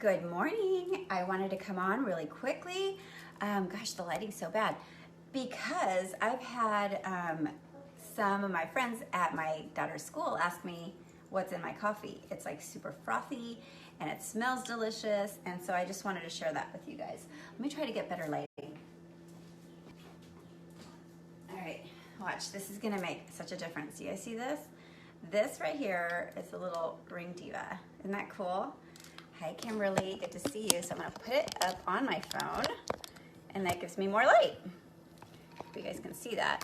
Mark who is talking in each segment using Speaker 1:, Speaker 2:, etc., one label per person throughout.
Speaker 1: Good morning. I wanted to come on really quickly. Gosh, the lighting's so bad. Because I've had some of my friends at my daughter's school ask me what's in my coffee. It's like super frothy and it smells delicious. And so I just wanted to share that with you guys. Let me try to get better lighting. All right, watch. This is gonna make such a difference. You guys see this? This right here is a little ring Diva. Isn't that cool? Hi Kimberly, good to see you. So I'm gonna put it up on my phone and that gives me more light. Hope you guys can see that.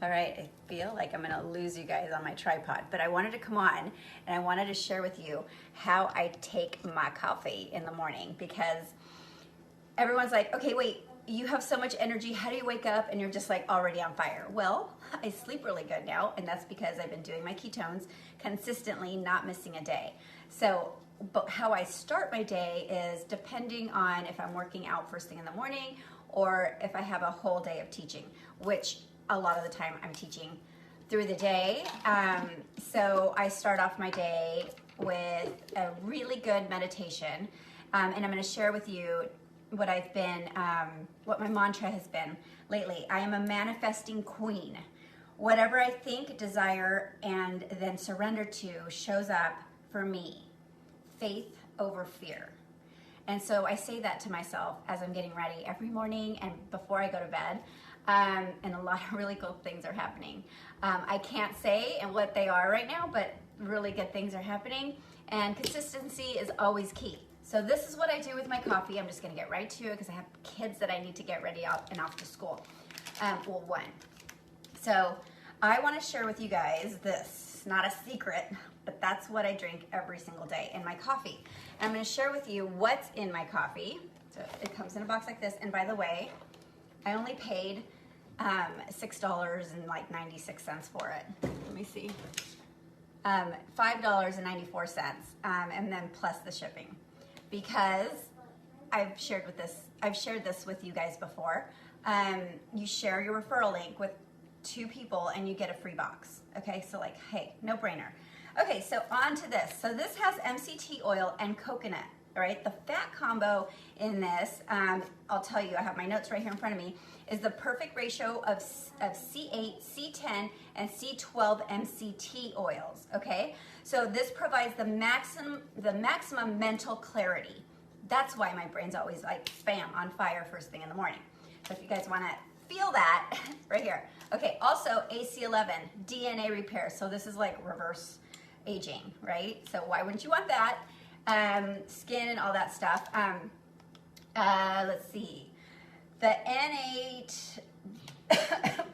Speaker 1: All right, I feel like I'm gonna lose you guys on my tripod, but I wanted to come on and I wanted to share with you how I take my coffee in the morning, because everyone's like, okay, wait, you have so much energy. How do you wake up and you're just like already on fire? Well, I sleep really good now, and that's because I've been doing my ketones consistently, not missing a day. So, but how I start my day is depending on if I'm working out first thing in the morning or if I have a whole day of teaching, which a lot of the time I'm teaching through the day. So I start off my day with a really good meditation, and I'm going to share with you what I've been, what my mantra has been lately. I am a manifesting queen. Whatever I think, desire, and then surrender to shows up for me. Faith over fear. And so I say that to myself as I'm getting ready every morning and before I go to bed. And a lot of really cool things are happening. I can't say and what they are right now, but really good things are happening. And consistency is always key. So this is what I do with my coffee. I'm just gonna get right to it because I have kids that I need to get ready out and off to school. Well, one. So I wanna share with you guys this. It's not a secret, but that's what I drink every single day in my coffee. And I'm gonna share with you what's in my coffee. So it comes in a box like this. And by the way, I only paid $6.96 for it. Let me see. $5.94, and then plus the shipping. Because I've shared this with you guys before. You share your referral link with 2 people and you get a free box. Okay, so like, hey, no brainer. Okay, so on to this. So this has MCT oil and coconut, all right? The fat combo in this, I'll tell you, I have my notes right here in front of me, is the perfect ratio of C8, C10, and C12 MCT oils, okay? So this provides the maximum mental clarity. That's why my brain's always like bam, on fire first thing in the morning. So if you guys wanna feel that, right here. Okay, also AC11, DNA repair. So this is like reverse aging, right? So why wouldn't you want that? Skin and all that stuff. Let's see. The N8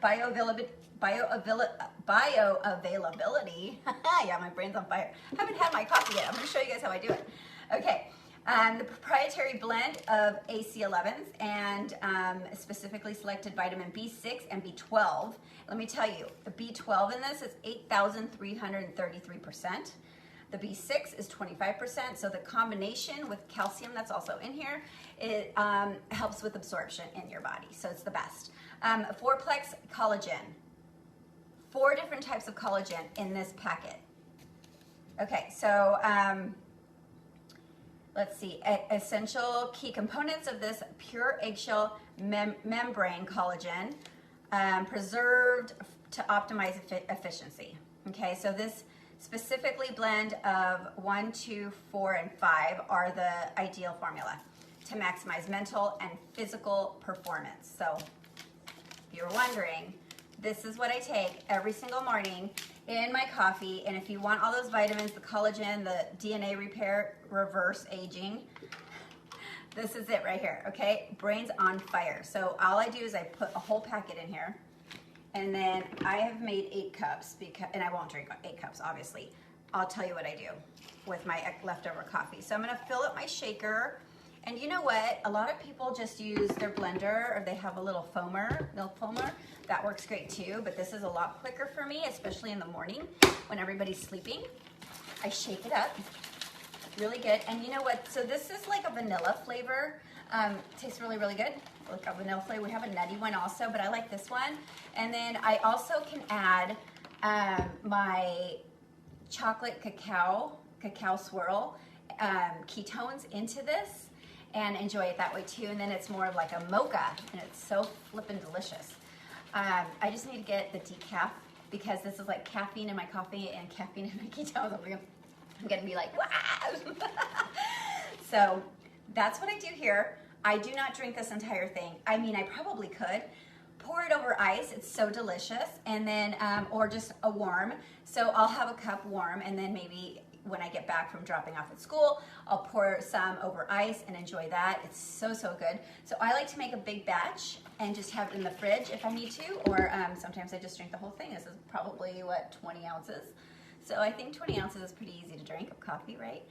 Speaker 1: bioavailability. Yeah, my brain's on fire. I haven't had my coffee yet. I'm gonna show you guys how I do it. Okay, the proprietary blend of AC11s and specifically selected vitamin B6 and B12. Let me tell you, the B12 in this is 8,333%. The B6 is 25%, so the combination with calcium that's also in here, it helps with absorption in your body, so it's the best. 4-plex collagen. 4 different types of collagen in this packet. Okay, so let's see. Essential key components of this: pure eggshell membrane collagen, preserved to optimize efficiency. Okay, so this specifically blend of 1, 2, 4, and 5 are the ideal formula to maximize mental and physical performance. So if you're wondering, this is what I take every single morning in my coffee. And if you want all those vitamins, the collagen, the DNA repair, reverse aging, this is it right here, okay? Brain's on fire. So all I do is I put a whole packet in here, and then I have made 8 cups, and I won't drink 8 cups, obviously. I'll tell you what I do with my leftover coffee. So I'm gonna fill up my shaker. And you know what? A lot of people just use their blender, or they have a little milk foamer. That works great too, but this is a lot quicker for me, especially in the morning when everybody's sleeping. I shake it up, really good. And you know what? So this is like a vanilla flavor. Tastes really, really good. Like a vanilla flavor. We have a nutty one also, but I like this one. And then I also can add my chocolate cacao cacao swirl ketones into this and enjoy it that way too. And then it's more of like a mocha, and it's so flippin' delicious. I just need to get the decaf because this is like caffeine in my coffee and caffeine in my ketones. I'm gonna be like, wow. So that's what I do here. I do not drink this entire thing. I mean, I probably could. Pour it over ice, it's so delicious. And then, or just a warm. So I'll have a cup warm, and then maybe when I get back from dropping off at school, I'll pour some over ice and enjoy that. It's so, so good. So I like to make a big batch and just have it in the fridge if I need to, or sometimes I just drink the whole thing. This is probably, what, 20 ounces? So I think 20 ounces is pretty easy to drink of coffee, right?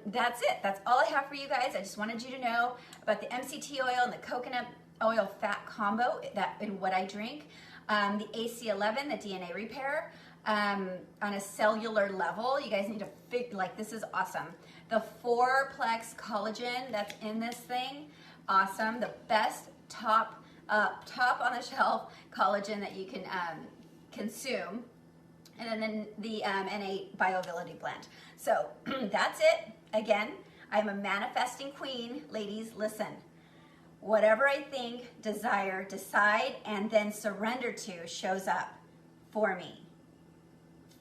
Speaker 1: That's it. That's all I have for you guys. I just wanted you to know about the MCT oil and the coconut oil fat combo that in what I drink. The AC11, the DNA repair, on a cellular level. You guys need to figure, like, this is awesome. The 4-plex collagen that's in this thing, awesome. The best top on the shelf collagen that you can consume. And then the NA Bioavailability blend. So that's it. Again, I'm a manifesting queen. Ladies, listen. Whatever I think, desire, decide, and then surrender to shows up for me.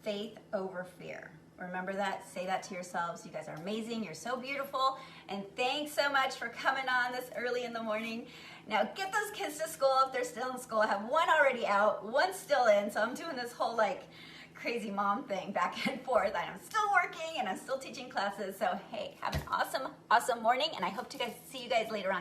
Speaker 1: Faith over fear. Remember that. Say that to yourselves. You guys are amazing. You're so beautiful. And thanks so much for coming on this early in the morning. Now get those kids to school if they're still in school. I have one already out, one still in. So I'm doing this whole like crazy mom thing back and forth. I'm still working and I'm still teaching classes. So hey, have an awesome, awesome morning. And I hope to see you guys later on.